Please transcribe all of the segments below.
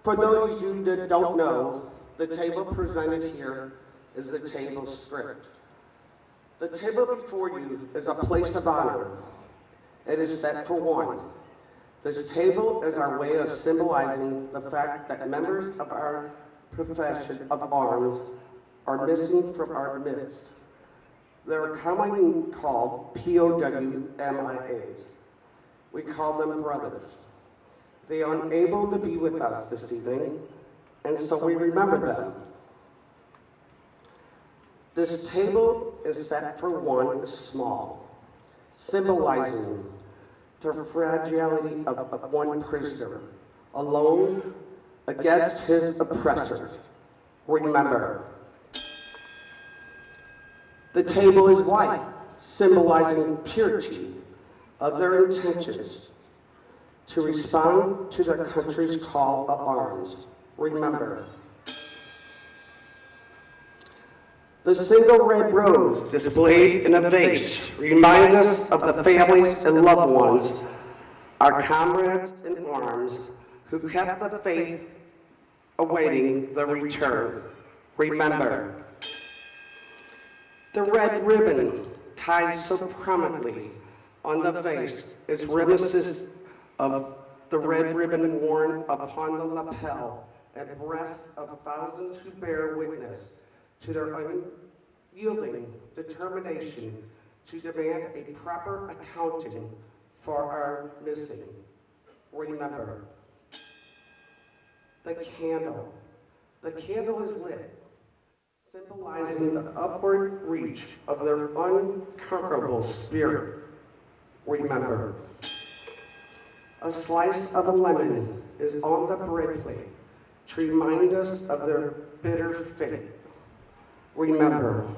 For those of you that don't know, the table presented here is the table script. The table before you is a place of honor. It is set for one. This table is our way of symbolizing the fact that members of our profession of arms are missing from our midst. They are commonly called POWMIAs. We call them brothers. They are unable to be with us this evening, and so we remember them. This table is set for one small, symbolizing the fragility of one prisoner, alone against his oppressors. Remember. The table is white, symbolizing purity of their intentions to respond to their country's call of arms. Remember. The single red rose displayed in a vase reminds us of the families and loved ones, our comrades in arms, who kept the faith awaiting the return. Remember. The red ribbon tied so prominently on the vase is reminiscent of the red ribbon worn upon the lapel and breast of thousands who bear witness to their unyielding determination to demand a proper accounting for our missing. Remember. The candle. The candle is lit, symbolizing the upward reach of their unconquerable spirit. Remember. A slice of a lemon is on the bread plate to remind us of their bitter fate. Remember.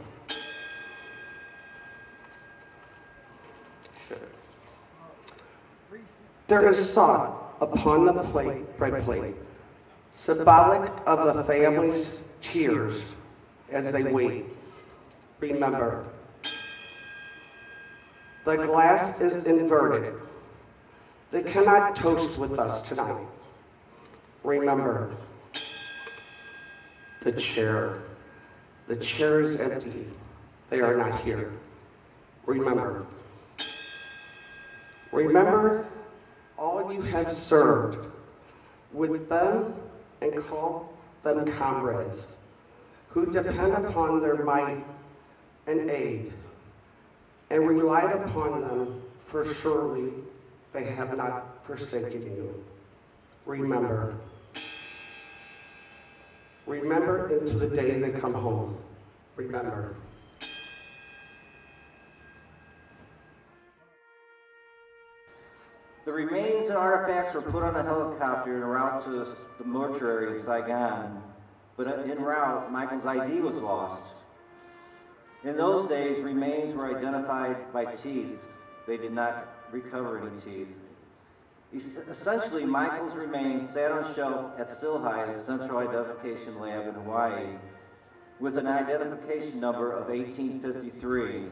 There is salt upon the bread plate, symbolic of the family's tears as they wait. Remember. The glass is inverted. They cannot toast with us tonight. Remember. The chair. The chair is empty. They are not here. Remember. Remember all you have served with them and call them comrades, who depend upon their might and aid, and relied upon them, for surely they have not forsaken you. Remember. Remember into the day they come home. Remember. The remains and artifacts were put on a helicopter en route to the mortuary in Saigon, but en route, Michael's ID was lost. In those days, remains were identified by teeth. They did not recover any teeth. Essentially, Michael's remains sat on a shelf at Silhai's Central Identification Lab in Hawaii with an identification number of 1853.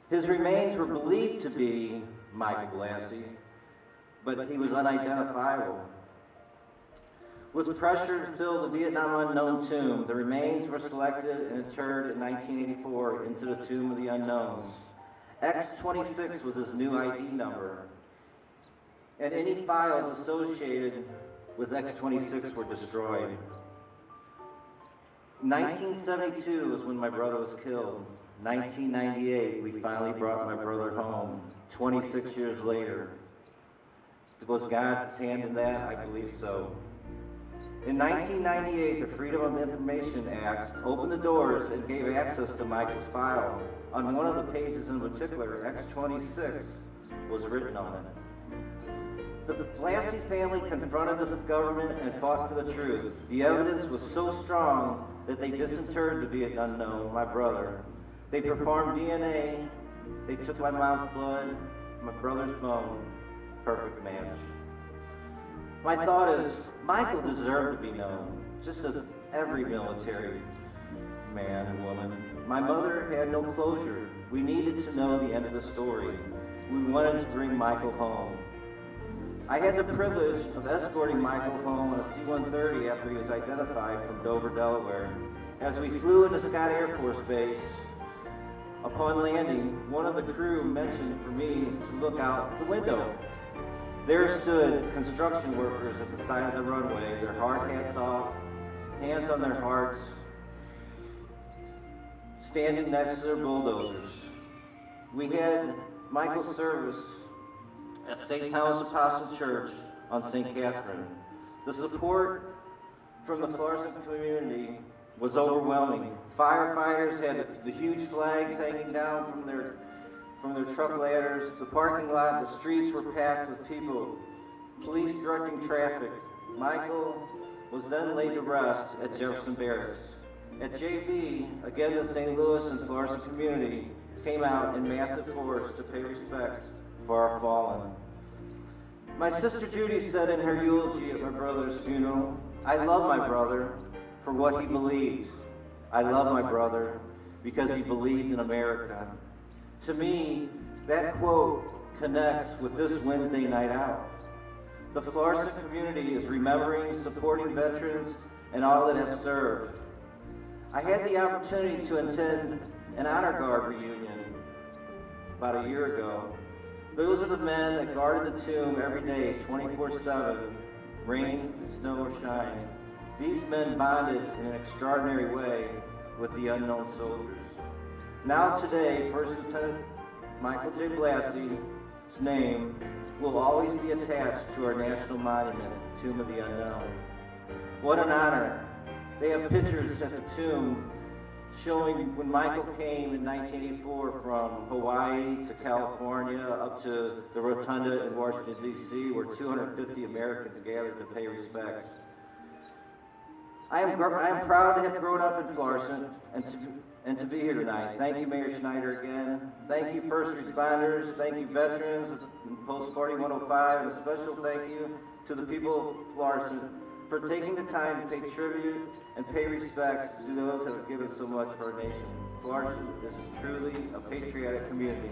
His remains were believed to be Michael Blassie, but he was unidentifiable. With pressure to fill the Vietnam unknown tomb, the remains were selected and interred in 1984 into the Tomb of the Unknowns. X26 was his new ID number, and any files associated with X26 were destroyed. 1972 was when my brother was killed. 1998, we finally brought my brother home, 26 years later. Was God's hand in that? I believe so. In 1998, the Freedom of Information Act opened the doors and gave access to Michael's file. On one of the pages in particular, X26 was written on it. The Blassie family confronted the government and fought for the truth. The evidence was so strong that they disinterred the Vietnam unknown, my brother. They performed DNA. They took my mom's blood, my brother's bone. Perfect match. My thought is, Michael deserved to be known, just as every military man and woman. My mother had no closure. We needed to know the end of the story. We wanted to bring Michael home. I had the privilege of escorting Michael home on a C-130 after he was identified from Dover, Delaware. As we flew into Scott Air Force Base, upon landing, one of the crew mentioned for me to look out the window. There stood construction workers at the side of the runway, their hard hats off, hands on their hearts, standing next to their bulldozers. We had Michael's service at St. Thomas Apostle Church on St. Catherine. The support from the Florissant community was overwhelming. Firefighters had the huge flags hanging down from their truck ladders. The parking lot, the streets were packed with people. Police directing traffic. Michael was then laid to rest at Jefferson Barracks. At JB, again the St. Louis and Florissant community came out in massive force to pay respects for our fallen. My sister Judy said in her eulogy at my brother's funeral, "I love my brother for what he believed. I love my brother because he believed in America." To me, that quote connects with this Wednesday night out. The Florissant community is remembering, supporting veterans and all that have served. I had the opportunity to attend an honor guard reunion about a year ago. Those are the men that guarded the tomb every day, 24/7, rain, snow, or shine. These men bonded in an extraordinary way with the unknown soldiers. Now today, First Lieutenant Michael J. Blassie's name will always be attached to our national monument, Tomb of the Unknown. What an honor. They have pictures at the tomb showing when Michael came in 1984 from Hawaii to California up to the Rotunda in Washington, D.C., where 250 Americans gathered to pay respects. I am proud to have grown up in Florissant and to be here tonight. Thank you, Mayor Schneider, again. Thank you, first responders. Thank you, veterans in Post 4105. And a special thank you to the people of Florissant for taking the time to pay tribute and pay respects to those who have given so much for our nation. Florissant is truly a patriotic community.